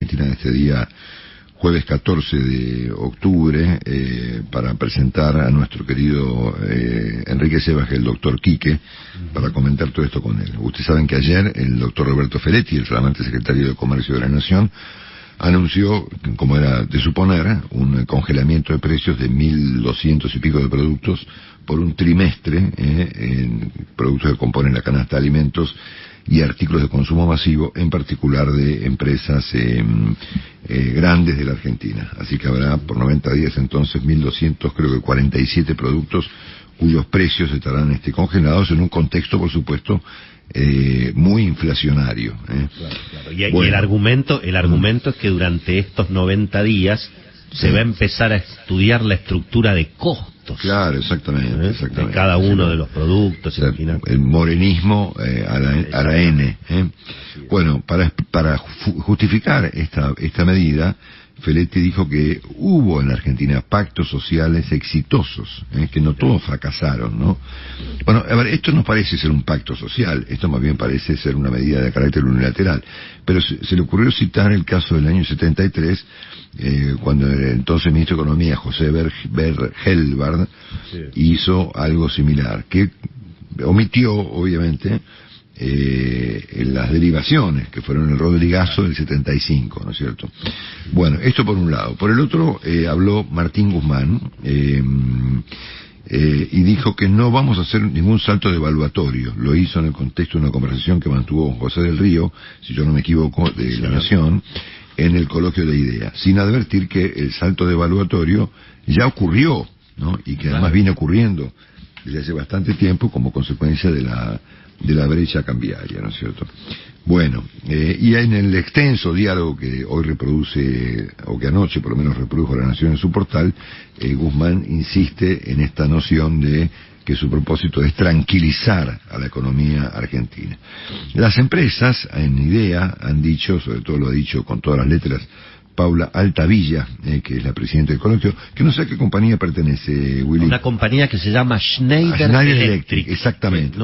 Argentina en este día, jueves 14 de octubre, para presentar a nuestro querido Enrique Sebas, el doctor Quique, para comentar todo esto con él. Ustedes saben que ayer el doctor Roberto Feletti, el flamante secretario de Comercio de la Nación, anunció, como era de suponer, un congelamiento de precios de 1.200 y pico de productos por un trimestre, en productos que componen la canasta de alimentos y artículos de consumo masivo, en particular de empresas grandes de la Argentina. Así que habrá por 90 días entonces 1.200, creo que 47 productos cuyos precios estarán congelados en un contexto, por supuesto, muy inflacionario. Claro. Y el argumento es que durante estos 90 días se va a empezar a estudiar la estructura de costos. Claro, exactamente. De cada uno de los productos. O sea, el morenismo a la N. Bueno, para justificar esta medida, Feletti dijo que hubo en la Argentina pactos sociales exitosos, que no todos fracasaron, ¿no? Bueno, a ver, esto no parece ser un pacto social, esto más bien parece ser una medida de carácter unilateral, pero se le ocurrió citar el caso del año 73, cuando el entonces ministro de Economía, José Helbard, hizo algo similar, que omitió, obviamente, las derivaciones, que fueron el Rodrigazo del 75, ¿no es cierto? Bueno, esto por un lado. Por el otro, habló Martín Guzmán, y dijo que no vamos a hacer ningún salto devaluatorio. Lo hizo en el contexto de una conversación que mantuvo con José del Río, si yo no me equivoco, de La Nación, en el coloquio de ideas, sin advertir que el salto devaluatorio ya ocurrió, ¿no? Y que además viene ocurriendo desde hace bastante tiempo como consecuencia de la brecha cambiaria, ¿no es cierto? Bueno, y en el extenso diálogo que hoy reproduce, o que anoche por lo menos reprodujo La Nación en su portal, Guzmán insiste en esta noción de que su propósito es tranquilizar a la economía argentina. Las empresas, en IDEA, han dicho, sobre todo lo ha dicho con todas las letras Paula Altavilla, que es la presidenta del coloquio, que no sé a qué compañía pertenece, Willy. Una compañía que se llama Schneider Electric. Exactamente.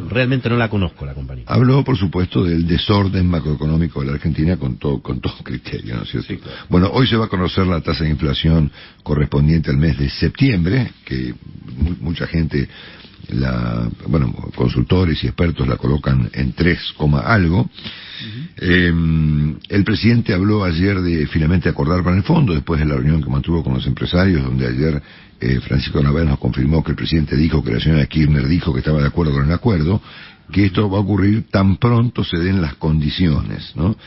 Realmente no la conozco, la compañía. Habló, por supuesto, del desorden macroeconómico de la Argentina con todo criterio, ¿no es cierto? Sí, claro. Bueno, hoy se va a conocer la tasa de inflación correspondiente al mes de septiembre, que mucha gente, consultores y expertos la colocan en 3, algo. El presidente habló ayer de finalmente acordar para el fondo, después de la reunión que mantuvo con los empresarios, donde ayer Francisco Navarro nos confirmó que el presidente dijo que la señora Kirchner dijo que estaba de acuerdo con el acuerdo, que esto va a ocurrir tan pronto se den las condiciones, ¿no?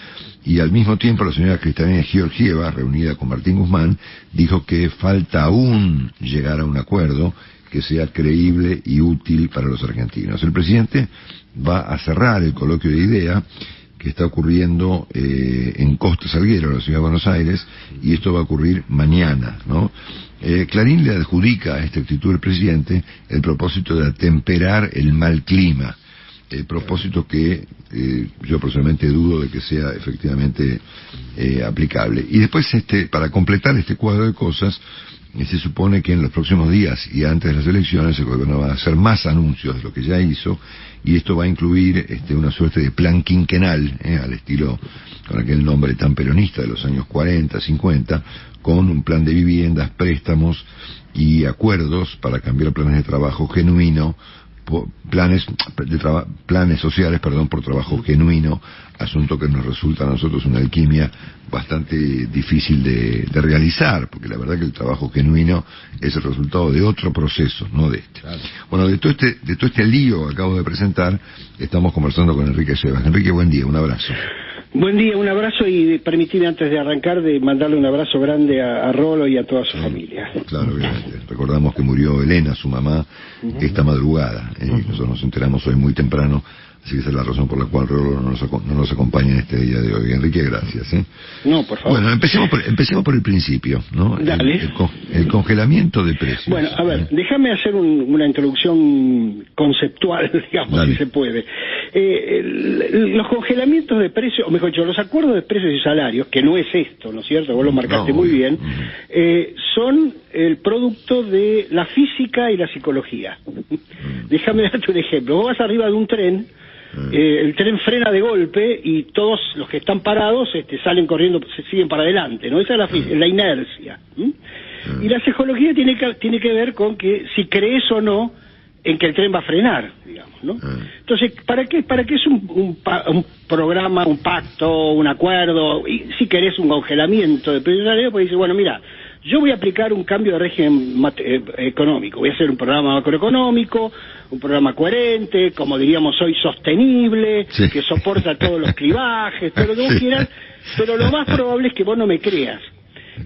Y al mismo tiempo la señora Cristalina Georgieva, reunida con Martín Guzmán, dijo que falta aún llegar a un acuerdo que sea creíble y útil para los argentinos. El presidente va a cerrar el coloquio de IDEA que está ocurriendo en Costa Salguero, en la ciudad de Buenos Aires, y esto va a ocurrir mañana, ¿no? Clarín le adjudica a esta actitud del presidente el propósito de atemperar el mal clima, el propósito que yo personalmente dudo de que sea efectivamente aplicable. Y después, para completar este cuadro de cosas, se supone que en los próximos días y antes de las elecciones el gobierno va a hacer más anuncios de lo que ya hizo, y esto va a incluir una suerte de plan quinquenal, al estilo, con aquel nombre tan peronista de los años 40, 50, con un plan de viviendas, préstamos y acuerdos para cambiar planes de trabajo genuino, planes sociales, por trabajo genuino, asunto que nos resulta a nosotros una alquimia bastante difícil de realizar, porque la verdad que el trabajo genuino es el resultado de otro proceso, no de este. Claro. Bueno, de todo este lío que acabo de presentar, estamos conversando con Enrique Sebas. Enrique, buen día, un abrazo. Buen día, un abrazo, y permitidme antes de arrancar de mandarle un abrazo grande a Rolo y a toda su familia. Claro, obviamente. Recordamos que murió Elena, su mamá, esta madrugada. Nosotros nos enteramos hoy muy temprano, así que esa es la razón por la cual Rolo no nos acompaña en este día de hoy. Enrique, gracias. No, por favor. Bueno, empecemos por el principio, ¿no? Dale. El congelamiento de precios. Bueno, a ver, déjame hacer una introducción conceptual, digamos, Dale. Si se puede. Los congelamientos de precios, o mejor dicho, los acuerdos de precios y salarios, que no es esto, ¿no es cierto? Vos lo marcaste muy bien, son el producto de la física y la psicología. Déjame darte un ejemplo. Vos vas arriba de un tren el tren frena de golpe y todos los que están parados salen corriendo, se siguen para adelante, ¿no? Esa es la inercia. Y la psicología tiene que ver con que si crees o no en que el tren va a frenar, digamos, ¿no? Entonces, ¿para qué es un programa, un pacto, un acuerdo? Y si querés un congelamiento de precios salariales, pues dice, bueno, mira, yo voy a aplicar un cambio de régimen económico, voy a hacer un programa macroeconómico, un programa coherente, como diríamos hoy, sostenible, que soporta todos los clivajes, todo lo que vos quieras, pero lo más probable es que vos no me creas.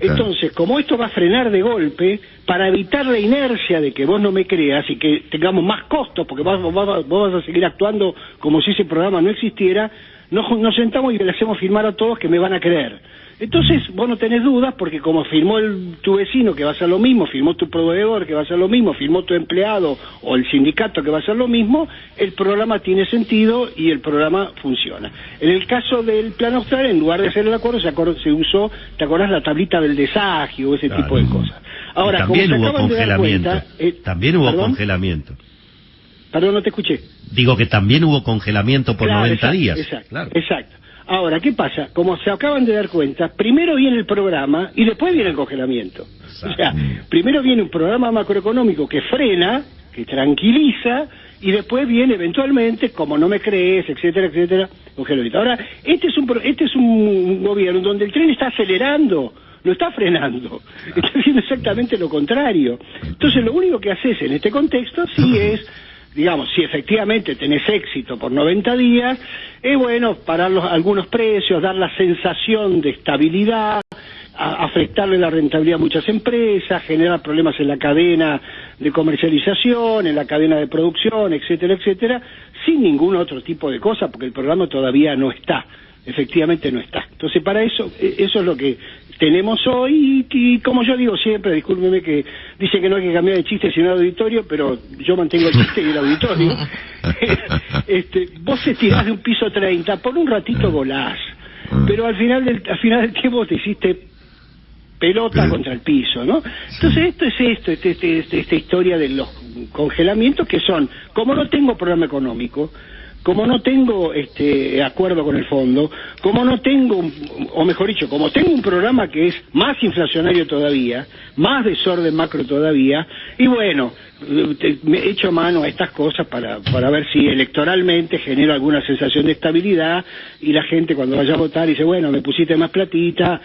Entonces, como esto va a frenar de golpe, para evitar la inercia de que vos no me creas y que tengamos más costos, porque vos vas a seguir actuando como si ese programa no existiera, nos sentamos y le hacemos firmar a todos que me van a creer. Entonces vos no tenés dudas porque como firmó tu vecino que va a hacer lo mismo, firmó tu proveedor que va a hacer lo mismo, firmó tu empleado o el sindicato que va a hacer lo mismo, el programa tiene sentido y el programa funciona. En el caso del Plan Austral, en lugar de hacer el acuerdo, se usó, ¿te acordás? La tablita del desagio o ese tipo de cosas. Ahora, también como hubo congelamiento. También hubo congelamiento. Perdón, no te escuché. Digo que también hubo congelamiento por 90 días. Exacto. Ahora, ¿qué pasa? Como se acaban de dar cuenta, primero viene el programa y después viene el congelamiento. Exacto. O sea, primero viene un programa macroeconómico que frena, que tranquiliza, y después viene eventualmente, como no me crees, etcétera, etcétera, congelamiento. Ahora, este es un gobierno donde el tren está acelerando, no está frenando, está haciendo exactamente lo contrario. Entonces, lo único que haces en este contexto sí es, digamos, si efectivamente tenés éxito por 90 días, es bueno parar algunos precios, dar la sensación de estabilidad, afectarle la rentabilidad a muchas empresas, generar problemas en la cadena de comercialización, en la cadena de producción, etcétera, etcétera, sin ningún otro tipo de cosa, porque el programa todavía no está, efectivamente no está. Entonces, para eso es lo que tenemos hoy y como yo digo siempre, discúlpeme que dice que no hay que cambiar de chiste sino de auditorio, pero yo mantengo el chiste y el auditorio. Vos te tirás de un piso 30, por un ratito volás, pero al final del tiempo te hiciste pelota contra el piso, ¿no? Entonces esta historia de los congelamientos que son, como no tengo programa económico, como no tengo acuerdo con el fondo, como no tengo, o mejor dicho, como tengo un programa que es más inflacionario todavía, más desorden macro todavía, y bueno, me he hecho mano a estas cosas para ver si electoralmente genero alguna sensación de estabilidad y la gente cuando vaya a votar dice, bueno, me pusiste más platita,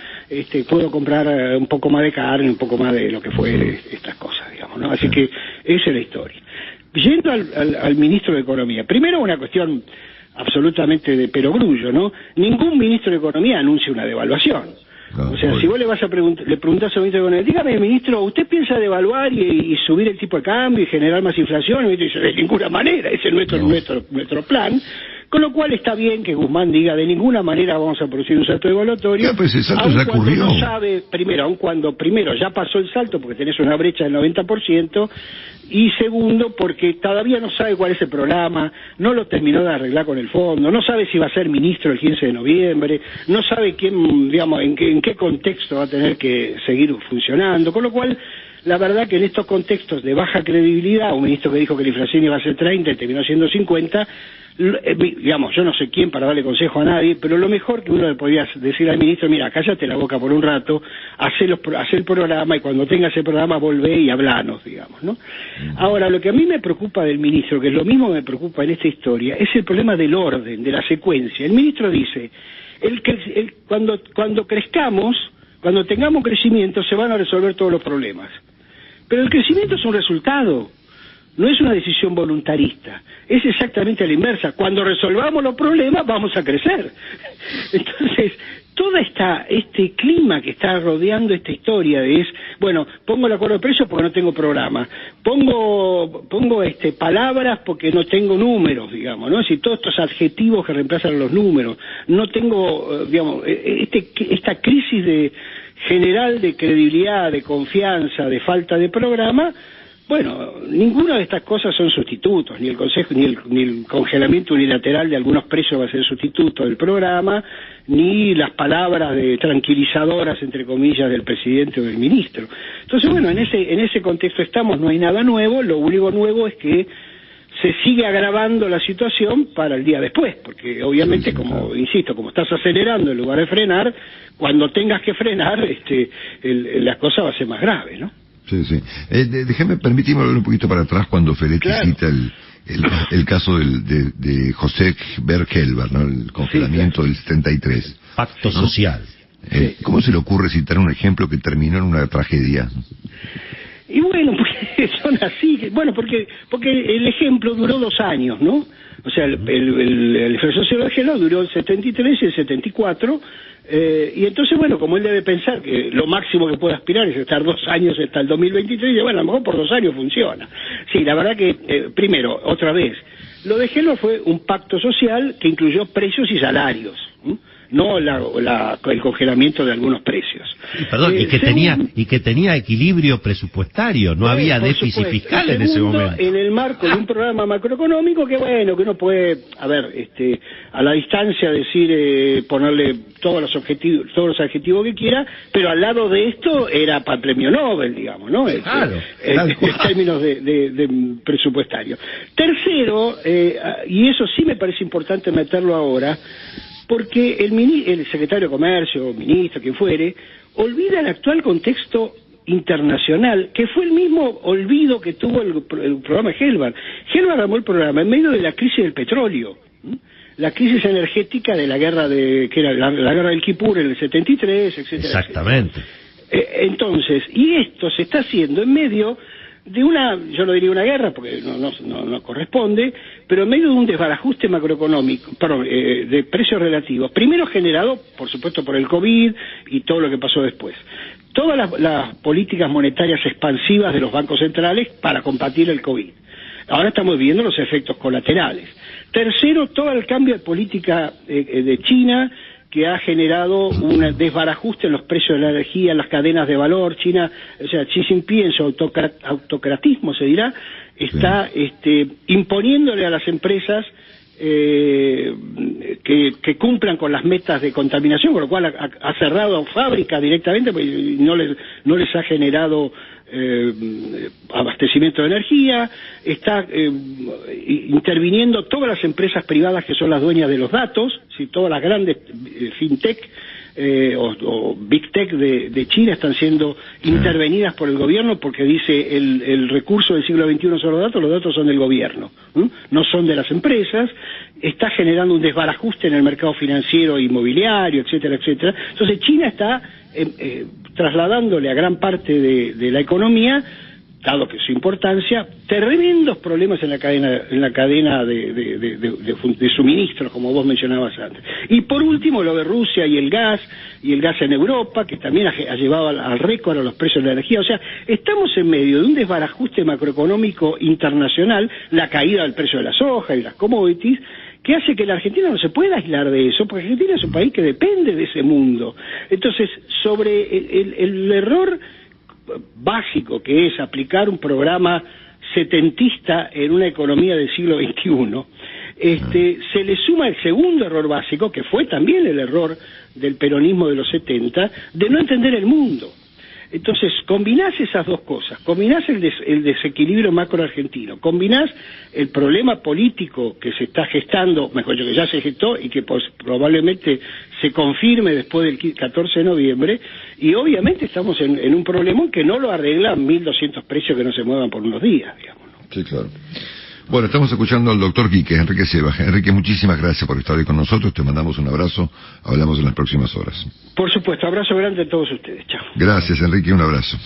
puedo comprar un poco más de carne, un poco más de lo que fuere, estas cosas, digamos, ¿no? Así que esa es la historia. Yendo al ministro de Economía, primero una cuestión absolutamente de perogrullo, ¿no? Ningún ministro de Economía anuncia una devaluación. O sea, si vos le preguntás al ministro de Economía, dígame, ministro, ¿usted piensa devaluar y subir el tipo de cambio y generar más inflación? Y el ministro dice, de ninguna manera, ese es nuestro plan. Con lo cual está bien que Guzmán diga, de ninguna manera vamos a producir un salto devaluatorio. Ya, pues el salto ya ocurrió. No sabe, aun cuando ya pasó el salto porque tenés una brecha del 90%, y segundo, porque todavía no sabe cuál es el programa, no lo terminó de arreglar con el fondo, no sabe si va a ser ministro el 15 de noviembre, no sabe quién, digamos, en qué contexto va a tener que seguir funcionando, con lo cual, la verdad que en estos contextos de baja credibilidad, un ministro que dijo que la inflación iba a ser 30 y terminó siendo 50, digamos, yo no sé quién para darle consejo a nadie, pero lo mejor que uno le podía decir al ministro, mira, cállate la boca por un rato, hacé el programa y cuando tengas el programa volvé y hablanos, digamos, ¿no? Ahora, lo que a mí me preocupa del ministro, que es lo mismo que me preocupa en esta historia, es el problema del orden, de la secuencia. El ministro dice, cuando crezcamos, cuando tengamos crecimiento, se van a resolver todos los problemas. Pero el crecimiento es un resultado, no es una decisión voluntarista, es exactamente a la inversa. Cuando resolvamos los problemas vamos a crecer. Entonces, todo este clima que está rodeando esta historia es, bueno, pongo el acuerdo de precios porque no tengo programa, pongo palabras porque no tengo números, digamos, ¿no? Es decir, todos estos adjetivos que reemplazan los números, no tengo, digamos, esta crisis general de credibilidad, de confianza, de falta de programa. Bueno, ninguna de estas cosas son sustitutos, ni el consejo, ni el congelamiento unilateral de algunos precios va a ser sustituto del programa, ni las palabras tranquilizadoras, entre comillas, del presidente o del ministro. Entonces, bueno, en ese contexto estamos, no hay nada nuevo, lo único nuevo es que se sigue agravando la situación para el día después, porque obviamente, sí, como insisto, como estás acelerando en lugar de frenar, cuando tengas que frenar, la cosa va a ser más grave, ¿no? Sí, sí. Permíteme volver un poquito para atrás cuando Feletti cita el caso de José Berkelber, ¿no? El congelamiento del 73. Pacto social. ¿Cómo se le ocurre citar un ejemplo que terminó en una tragedia? Y bueno, porque son así, bueno, porque el ejemplo duró 2 años, ¿no? O sea, el ejercicio de Berkelber duró el 73 y el 74, y entonces, bueno, como él debe pensar que lo máximo que puede aspirar es estar 2 años hasta el 2023, y bueno, a lo mejor por 2 años funciona. Sí, la verdad que, primero, otra vez, lo de Berkelber fue un pacto social que incluyó precios y salarios, no el congelamiento de algunos precios. Perdón, y que tenía equilibrio presupuestario, no había déficit fiscal en ese momento. En el marco de un programa macroeconómico que, bueno, que uno puede, a la distancia decir, ponerle todos los adjetivos que quiera, pero al lado de esto era para el premio Nobel, digamos, ¿no? Claro. En términos de presupuestario. Tercero, y eso sí me parece importante meterlo ahora, porque el secretario de Comercio, ministro, quien fuere, olvida el actual contexto internacional, que fue el mismo olvido que tuvo el programa de Helvar. Helvar armó el programa en medio de la crisis del petróleo, la crisis energética de la guerra que era la guerra del Kipur en el 73, etcétera. Exactamente. Entonces, y esto se está haciendo en medio de yo no diría una guerra porque no corresponde, pero en medio de un desbarajuste macroeconómico, de precios relativos, primero generado, por supuesto, por el COVID y todo lo que pasó después. Todas las políticas monetarias expansivas de los bancos centrales para combatir el COVID. Ahora estamos viendo los efectos colaterales. Tercero, todo el cambio de política de China, que ha generado un desbarajuste en los precios de la energía, en las cadenas de valor. China, o sea, Xi Jinping en su autocratismo, se dirá, está imponiéndole a las empresas que cumplan con las metas de contaminación, con lo cual ha cerrado fábricas directamente porque no les ha generado abastecimiento de energía, está interviniendo todas las empresas privadas que son las dueñas de los datos, ¿sí? Todas las grandes fintech o big tech de China están siendo intervenidas por el gobierno porque dice el recurso del siglo XXI son los datos son del gobierno, no son de las empresas. Está generando un desbarajuste en el mercado financiero e inmobiliario, etcétera, etcétera. Entonces China está trasladándole a gran parte de la economía, dado que su importancia, tremendos problemas en la cadena de suministros, como vos mencionabas antes. Y por último, lo de Rusia y el gas en Europa, que también ha llevado al récord a los precios de la energía. O sea, estamos en medio de un desbarajuste macroeconómico internacional, la caída del precio de la soja y las commodities, que hace que la Argentina no se pueda aislar de eso, porque Argentina es un país que depende de ese mundo. Entonces, sobre el error básico que es aplicar un programa setentista en una economía del siglo XXI, se le suma el segundo error básico, que fue también el error del peronismo de los 70, de no entender el mundo. Entonces, combinás esas dos cosas, combinás el desequilibrio macro argentino, combinás el problema político que se está gestando, mejor dicho, que ya se gestó y que probablemente se confirme después del 14 de noviembre, y obviamente estamos en un problema que no lo arreglan 1.200 precios que no se muevan por unos días, digamos, ¿no? Sí, claro. Bueno, estamos escuchando al doctor Quique, Enrique Sebas. Enrique, muchísimas gracias por estar hoy con nosotros. Te mandamos un abrazo. Hablamos en las próximas horas. Por supuesto, abrazo grande a todos ustedes. Chao. Gracias, Enrique. Un abrazo.